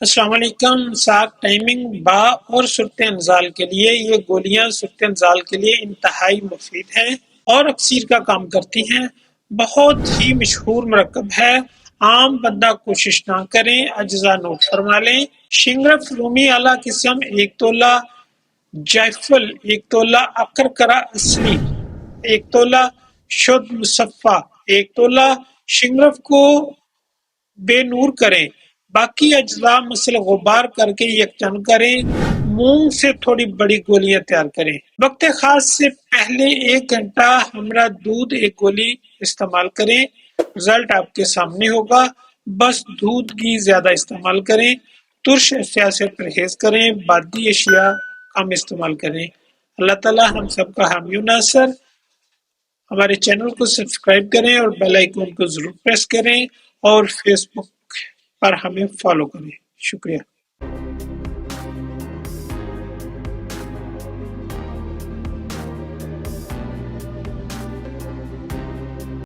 السلام علیکم۔ ساک ٹائمنگ با اور صورت انزال کے لیے یہ گولیاں صورت انزال کے لیے انتہائی مفید ہیں اور اکثیر کا کام کرتی ہیں۔ بہت ہی مشہور مرکب ہے، عام بندہ کوشش نہ کریں، اجزا نوٹ فرما لیں۔ شنگرف رومی اعلیٰ قسم 1 تولہ، جائفل 1 تولہ، اکرکرا اصلی 1 تولہ، شد مصفہ 1 تولہ۔ شنگرف کو بے نور کریں، باقی اجزاء مثل غبار کر کے یکجا کریں۔ مونگ سے تھوڑی بڑی گولیاں تیار کریں۔ وقت خاص سے پہلے 1 گھنٹہ ہمرا دودھ 1 گولی استعمال کریں، رزلٹ آپ کے سامنے ہوگا۔ بس دودھ کی زیادہ استعمال کریں، ترش اشیاء سے پرہیز کریں، بادی اشیاء کم استعمال کریں۔ اللہ تعالی ہم سب کا حامی و ناصر۔ ہمارے چینل کو سبسکرائب کریں اور بیل آئیکن کو ضرور پریس کریں اور فیس بک پر ہمیں فالو کریں۔ شکریہ۔